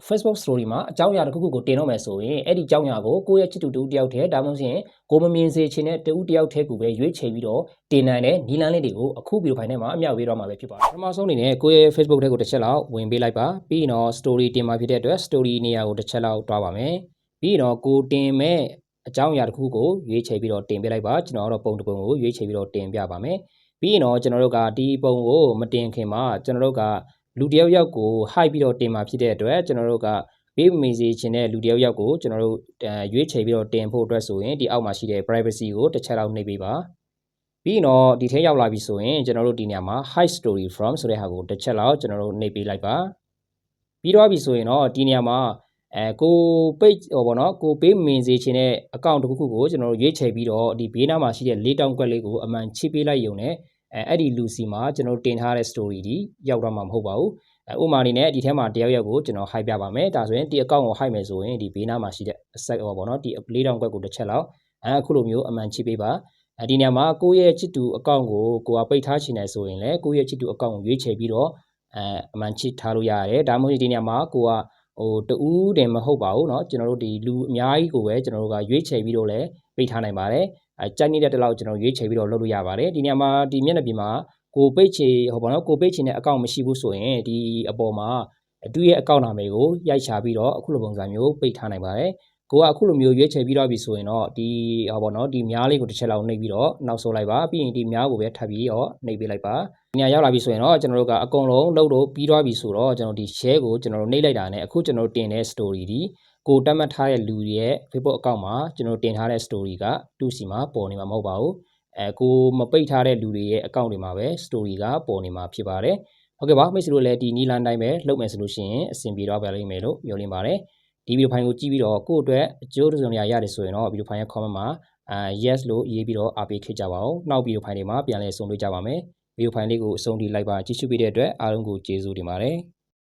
Facebook story မှာအကြောင်းအရာတစ်ခုခုကိုတင်တော့မယ်ဆိုရင်အဲ့ဒီအကြောင်းအရာကိုကိုယ့်ရဲ့ချစ်သူတူတယောက်တည်းဒါမှမဟုတ်ရင်ကိုမမြင်စေချင်တဲ့တူတယောက်တည်းကိုပဲရွေးချယ်ပြီးတော့တင်နိုင်တဲ့နီလန်းလေးတွေကိုအခုဗီဒီယိုဖိုင်ထဲမှာအမြောက်ပေးတော့မှာပဲဖြစ်ပါတယ်ပထမဆုံးအနေနဲ့ကိုယ့်ရဲ့ Facebook ထဲကိုတစ်ချက်လောက်ဝင်ပေးလိုက်ပါပြီးရင်တော့ story တင်မှာဖြစ်တဲ့အတွက် story နေရာကိုတစ်ချက်လောက်တွားပါမယ်ပြီးရင်တော့ကိုတင်မဲ့အကြောင်းအရာတစ်ခုကိုရွေးချယ်ပြီးတော့တင်ပေးလိုက်ပါကျွန်တော်တို့ပုံတစ်ပုံကိုရွေးချယ်ပြီးတော့တင်ပြပါမယ်ပြီးရင်တော့ကျွန်တော်တို့ကဒီပုံကိုမတင်ခင်မှာကျွန်တော်တို့ကလူတယောက်ယောက်ကို hide ပြီးတော့တင်မှာဖြစ်တဲ့အတွက်ကျွန်တော်တို့ကဘေးမမေ့စေချင်တဲ့လူတယောက်ယောက်ကိုကျွန်တော်တို့ရွေးချယ်ပြီးတော့တင်ဖို့အတွက်ဆိုရင်ဒီအောက်မှာရှိတဲ့ privacy ကိုတစ်ချက်လောက်နှိပ်ပေးပါပြီးရင်တော့ဒီထဲရောက်လာပြီဆိုရင်ကျွန်တော်တို့ဒီနေရာမှာ hide story from ဆိုတဲ့ဟာကိုတစ်ချက်လောက်ကျွန်တော်တို့နှိပ်ပေးလိုက်ပါပြီးတော့ပြီဆိုရင်တော့ဒီနေရာမှာကို page ဟောပေါ့နော်ကိုပေးမင်စေချင်တဲ့ account တစ်ခုခုကိုကျွန်တော်တို့ရွေးချယ်ပြီးတော့ဒီဘေးနားမှာရှိတဲ့လေးတောင်ကွက်လေးကိုအမှန်ချိပေးလိုက်ရုံနဲ့အဲ့ဒီလူစီမှာကျွန်တော်တင်ထားတဲ့ story ဒီရောက်တော့မှာမဟုတ်ပါဘူးဥပမာအနေနဲ့ဒီထဲမှာတယောက်ယောက်ကိုကျွန်တော် hide ပြပါမယ်ဒါဆိုရင်ဒီ account ကို hide မယ်ဆိုရင်ဒီဘေးနားမှာရှိတဲ့ set ဟောပေါ့နော်ဒီလေးတောင်ကွက်ကိုတစ်ချက်လောက်အခုလိုမျိုးအမှန်ချိပေးပါဒီနေရာမှာကိုယ့်ရဲ့ချစ်သူ account ကိုကိုကပိတ်ထားချင်တယ်ဆိုရင်လည်းကိုယ့်ရဲ့ချစ်သူ account ကိုရွေးချယ်ပြီးတော့အမှန်ချိထားလို့ရတယ်ဒါမှမဟုတ်ဒီနေရာမှာကိုကတူးတယ်မဟုတ်ပါဘူးเนาะကျွန်တော်တို့ဒီလူအများကြီးကိုပဲကျွန်တော်တို့ကရွေးချယ်ပြီးတော့လည်းပိတ်ထားနိုင်ပါတယ်ကြိုက်နေတဲ့တလောက်ကျွန်တော်ရွေးချယ်ပြီးတော့လုပ်လို့ရပါတယ်ဒီနေရာမှာဒီမျက်နှာပြင်မှာကိုပိတ်ချေဟောပါတော့ကိုပိတ်ချင်တဲ့ account မရှိဘူးဆိုရင်ဒီအပေါ်မှာသူ့ရဲ့ account နာမည်ကိုရိုက်ချပြီးတော့အခုလိုပုံစံမျိုးပိတ်ထားနိုင်ပါတယ်ကိုကအခုလိုမျိုးရွေးချယ်ပြီးတော့ပြီဆိုရင်တော့ဒီဟောပါတော့ဒီများလေးကိုတစ်ချက်လောက်နှိပ်ပြီးတော့နောက်ဆုတ်လိုက်ပါပြီးရင်ဒီများကိုပဲထပ်ပြီးတော့နှိပ်ပေးလိုက်ပါဒီနေရာရောက်လာပြီဆိုရင်တော့ကျွန်တော်တို့ကအကုန်လုံးလှုပ်လို့ပြီးသွားပြီဆိုတော့ကျွန်တော်ဒီ share ကိုကျွန်တော်တို့နှိပ်လိုက်တာနဲ့အခုကျွန်တော်တင်တဲ့ story ဒီကိုတတ်မှတ်ထားတဲ့လူရဲ့ Facebook account မှာကျွန်တော်တင်ထားတဲ့ story ကသူ့စီမှာပေါ်နေမှာမဟုတ်ပါဘူးကိုမပိတ်ထားတဲ့လူတွေရဲ့ account တွေမှာပဲ story ကပေါ်နေမှာဖြစ်ပါတယ်ဟုတ်ကဲ့ပါမိတ်ဆွေတို့လည်းဒီနီလန်တိုင်းပဲလုပ်မယ်ဆိုလို့ရှိရင်အဆင်ပြေတော့ပါလိမ့်မယ်လို့မျှော်လင့်ပါတယ်ဒီဗီဒီယိုဖိုင်ကိုကြည့်ပြီးတော့ကိုယ့်အတွက်အကျိုးတစ်စုံတစ်ရာရတယ်ဆိုရင်တော့ဗီဒီယိုဖိုင်ရဲ့ comment မှာyes လို့ရေးပြီးတော့အားပေးခဲ့ကြပါဦးနောက်ဗီဒီယိုဖိုင်တွေမှာပြန်လည်ဆုံတွေ့ကြပါမယ်ဗီဒီယိုဖိုင်လေးကိုအဆုံးထိလိုက်ပါကြည့်ရှုပေးတဲ့အတွက်အားလုံးကိုကျေးဇူးတင်ပါတယ်